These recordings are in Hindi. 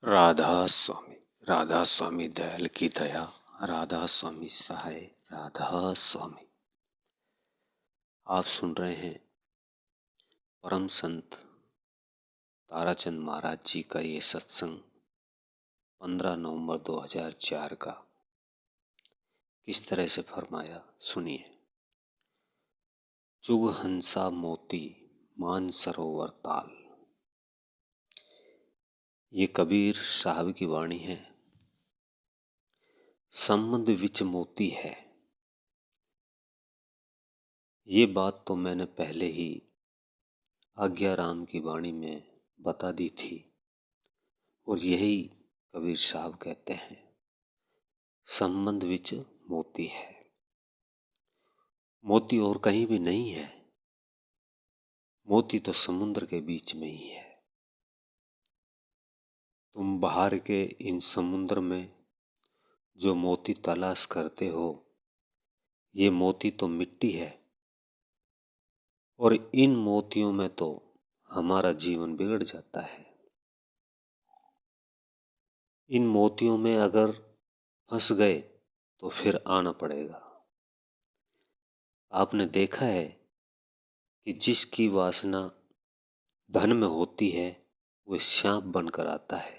राधा स्वामी। राधा स्वामी दयाल की दया, राधा स्वामी सहाय, राधा स्वामी। आप सुन रहे हैं परम संत ताराचंद महाराज जी का ये सत्संग 15 नवंबर 2004 का। किस तरह से फरमाया सुनिए। चुग हंसा मोती मान सरोवर ताल। ये कबीर साहब की वाणी है। संबंध विच मोती है। ये बात तो मैंने पहले ही आज्ञा राम की वाणी में बता दी थी और यही कबीर साहब कहते हैं, संबंध विच मोती है। मोती और कहीं भी नहीं है, मोती तो समुद्र के बीच में ही है। तुम बाहर के इन समुद्र में जो मोती तलाश करते हो, ये मोती तो मिट्टी है और इन मोतियों में तो हमारा जीवन बिगड़ जाता है। इन मोतियों में अगर फंस गए तो फिर आना पड़ेगा। आपने देखा है कि जिसकी वासना धन में होती है वो सांप बनकर आता है।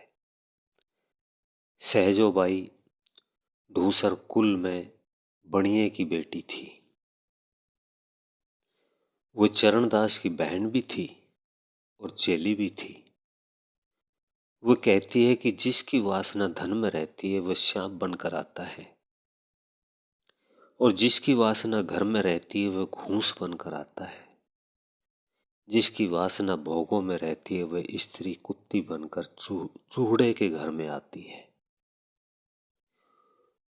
सहजोबाई ढूसर कुल में बणिये की बेटी थी। वो चरणदास की बहन भी थी और चेली भी थी। वो कहती है कि जिसकी वासना धन में रहती है वह सांप बनकर आता है और जिसकी वासना घर में रहती है वह घूस बनकर आता है। जिसकी वासना भोगों में रहती है वह स्त्री कुत्ती बनकर चूहड़े के घर में आती है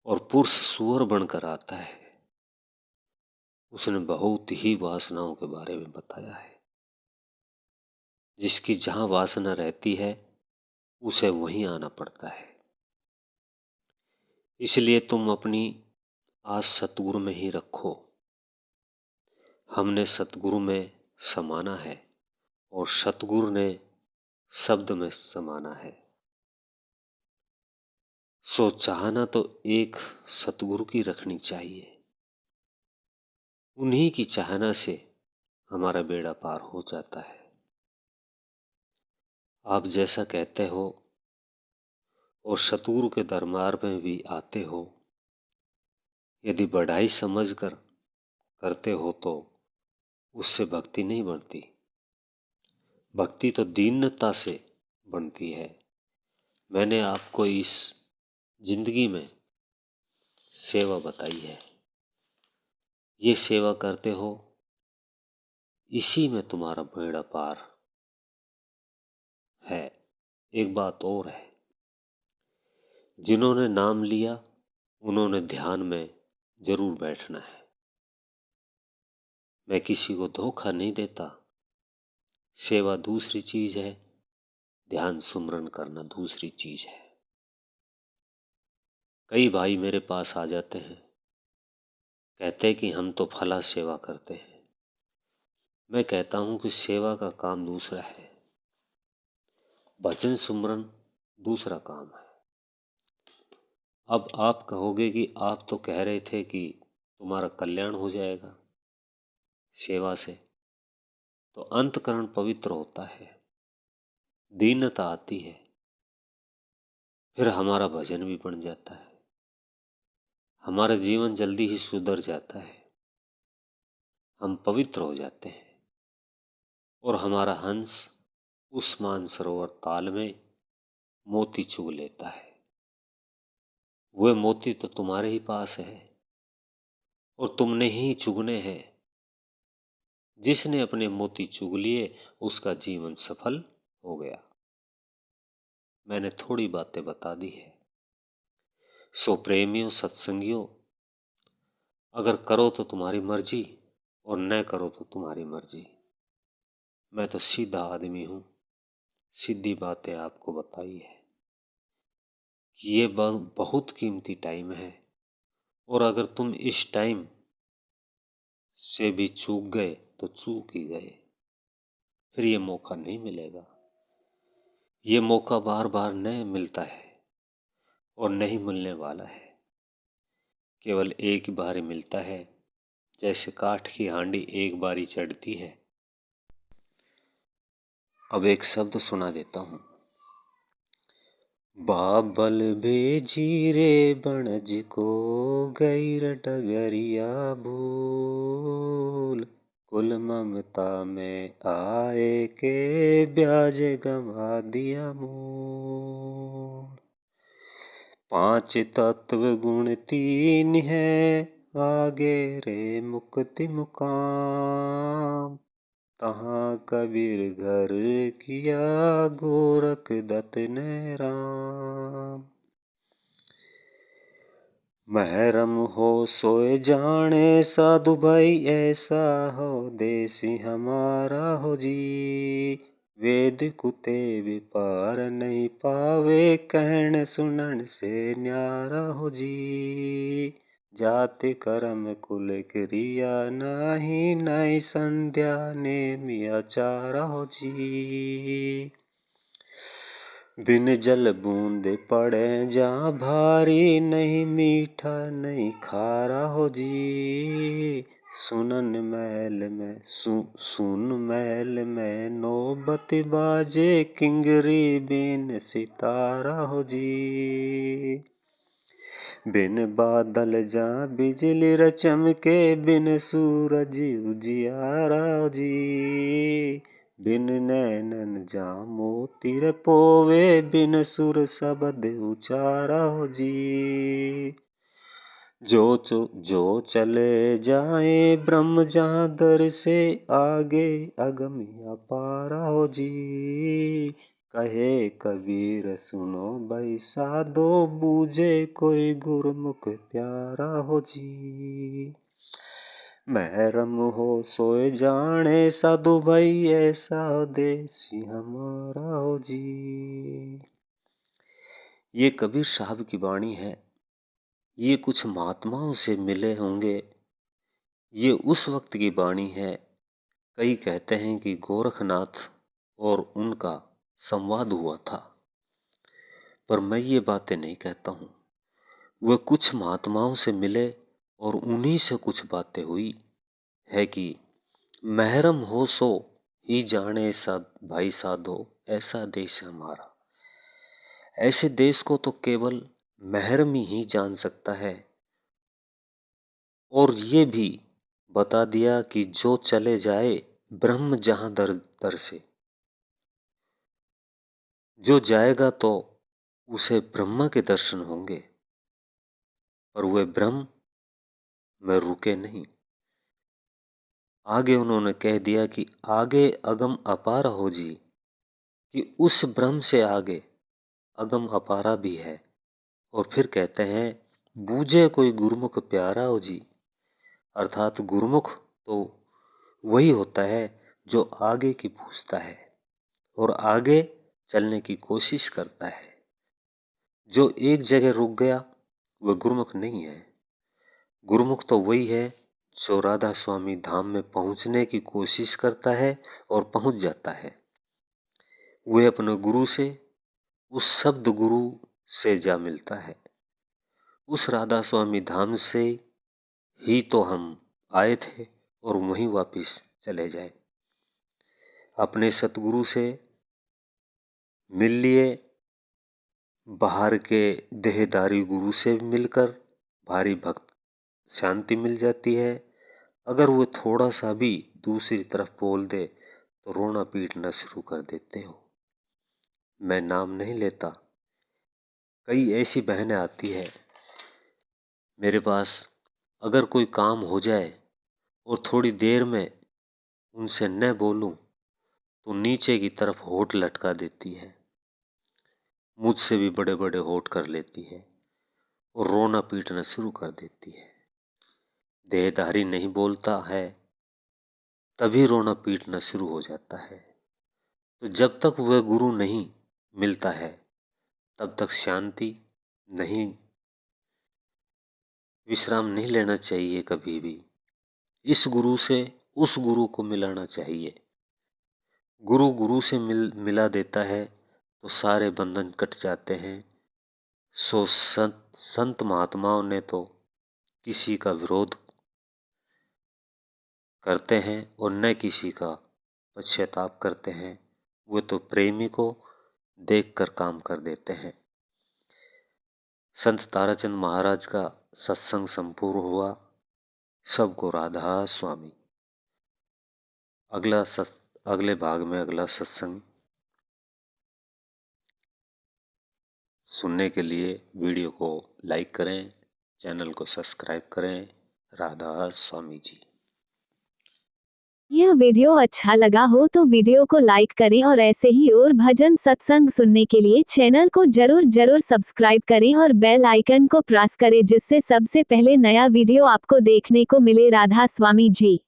और पुरुष सुअर बनकर आता है। उसने बहुत ही वासनाओं के बारे में बताया है। जिसकी जहां वासना रहती है उसे वहीं आना पड़ता है। इसलिए तुम अपनी आस सतगुरु में ही रखो। हमने सतगुरु में समाना है और सतगुरु ने शब्द में समाना है। सो चाहना तो एक सतगुरु की रखनी चाहिए। उन्हीं की चाहना से हमारा बेड़ा पार हो जाता है। आप जैसा कहते हो और सतगुरु के दरबार में भी आते हो, यदि बढ़ाई समझकर करते हो तो उससे भक्ति नहीं बढ़ती। भक्ति तो दीनता से बनती है। मैंने आपको इस जिंदगी में सेवा बताई है। ये सेवा करते हो, इसी में तुम्हारा बेड़ा पार है। एक बात और है, जिन्होंने नाम लिया उन्होंने ध्यान में जरूर बैठना है। मैं किसी को धोखा नहीं देता। सेवा दूसरी चीज है, ध्यान सुमरन करना दूसरी चीज है। कई भाई मेरे पास आ जाते हैं, कहते हैं कि हम तो फला सेवा करते हैं। मैं कहता हूं कि सेवा का काम दूसरा है, भजन सुमरन दूसरा काम है। अब आप कहोगे कि आप तो कह रहे थे कि तुम्हारा कल्याण हो जाएगा सेवा से, तो अंतकरण पवित्र होता है, दीनता आती है, फिर हमारा भजन भी बन जाता है, हमारा जीवन जल्दी ही सुधर जाता है, हम पवित्र हो जाते हैं और हमारा हंस उस मानसरोवर ताल में मोती चुग लेता है। वह मोती तो तुम्हारे ही पास है और तुमने ही चुगने हैं। जिसने अपने मोती चुग लिए उसका जीवन सफल हो गया। मैंने थोड़ी बातें बता दी है। सो प्रेमियों, सत्संगियों, अगर करो तो तुम्हारी मर्जी और न करो तो तुम्हारी मर्जी। मैं तो सीधा आदमी हूं, सीधी बातें आपको बताई है। ये बहुत कीमती टाइम है और अगर तुम इस टाइम से भी चूक गए तो चूक ही गए, फिर ये मौका नहीं मिलेगा। ये मौका बार बार नहीं मिलता है और नहीं मिलने वाला है। केवल एक बार ही मिलता है, जैसे काठ की हांडी एक बारी चढ़ती है। अब एक शब्द सुना देता हूँ। बाबल भेजी रे बनज को गई डगरिया भूल, कुल ममता में आए के ब्याज गवा दिया मूल। पांच तत्व गुण तीन है, आगे रे मुक्ति मुकाम। तहाँ कबीर घर किया, गोरख दत्त ने राम। महरम हो सोए जाने साधु भाई, ऐसा हो देसी हमारा हो जी। वेद कुते विपार नहीं पावे, कहन सुनन से न्यारा हो जी। जाति कर्म कुल क्रिया नाही, नाई संध्या नेम आचार हो जी। बिन जल बूंद पड़े जहाँ भारी, नहीं मीठा नहीं खारा हो जी। सुन महल में नौबत बाजे, किंगरी बिन सितारा हो जी। बिन बादल जा बिजली चमके, बिन सूरज उजियारा जी। बिन नैनन जा मोती पोवे, बिन सुर शब्द उचारा हो जी। जो चले जाए ब्रह्म जहाँ दर से, आगे अगम अपारा हो जी। कहे कबीर सुनो भाई साधो, बूझे कोई गुरमुख प्यारा हो जी। महरम हो सोए जाने साधु भाई, ऐसा देसी हमारा हो जी। ये कबीर साहब की वाणी है। ये कुछ महात्माओं से मिले होंगे। ये उस वक्त की वाणी है। कई कहते हैं कि गोरखनाथ और उनका संवाद हुआ था, पर मैं ये बातें नहीं कहता हूँ। वे कुछ महात्माओं से मिले और उन्हीं से कुछ बातें हुई है कि महरम हो सो ही जाने भाई साधो, ऐसा देश हमारा। ऐसे देश को तो केवल महरम ही जान सकता है। और ये भी बता दिया कि जो चले जाए ब्रह्म जहां दर दर से, जो जाएगा तो उसे ब्रह्मा के दर्शन होंगे, पर वे ब्रह्म में रुके नहीं। आगे उन्होंने कह दिया कि आगे अगम अपार हो जी, कि उस ब्रह्म से आगे अगम अपारा भी है। और फिर कहते हैं बूझे कोई गुरुमुख प्यारा हो जी, अर्थात गुरुमुख तो वही होता है जो आगे की पूछता है और आगे चलने की कोशिश करता है। जो एक जगह रुक गया वह गुरुमुख नहीं है। गुरुमुख तो वही है जो राधा स्वामी धाम में पहुंचने की कोशिश करता है और पहुंच जाता है। वह अपने गुरु से, उस शब्द गुरु से जा मिलता है। उस राधा स्वामी धाम से ही तो हम आए थे और वहीं वापिस चले जाए। अपने सतगुरु से मिल लिए, बाहर के देहधारी गुरु से मिलकर भारी भक्त शांति मिल जाती है। अगर वो थोड़ा सा भी दूसरी तरफ बोल दे तो रोना पीटना शुरू कर देते हो। मैं नाम नहीं लेता। कई ऐसी बहनें आती है मेरे पास, अगर कोई काम हो जाए और थोड़ी देर में उनसे न बोलूं तो नीचे की तरफ होठ लटका देती है, मुझसे भी बड़े बड़े होठ कर लेती है और रोना पीटना शुरू कर देती है। देहधारी नहीं बोलता है तभी रोना पीटना शुरू हो जाता है। तो जब तक वह गुरु नहीं मिलता है तब तक शांति नहीं, विश्राम नहीं लेना चाहिए कभी भी। इस गुरु से उस गुरु को मिलाना चाहिए। गुरु गुरु से मिला देता है तो सारे बंधन कट जाते हैं। सो संत महात्माओं ने तो किसी का विरोध करते हैं और न किसी का पश्चाताप करते हैं। वे तो प्रेमी को देखकर काम कर देते हैं। संत ताराचंद महाराज का सत्संग संपूर्ण हुआ। सबको राधा स्वामी। अगले भाग में अगला सत्संग सुनने के लिए वीडियो को लाइक करें, चैनल को सब्सक्राइब करें। राधा स्वामी जी। यह वीडियो अच्छा लगा हो तो वीडियो को लाइक करें और ऐसे ही और भजन सत्संग सुनने के लिए चैनल को जरूर सब्सक्राइब करें और बेल आइकन को प्रेस करें, जिससे सबसे पहले नया वीडियो आपको देखने को मिले। राधा स्वामी जी।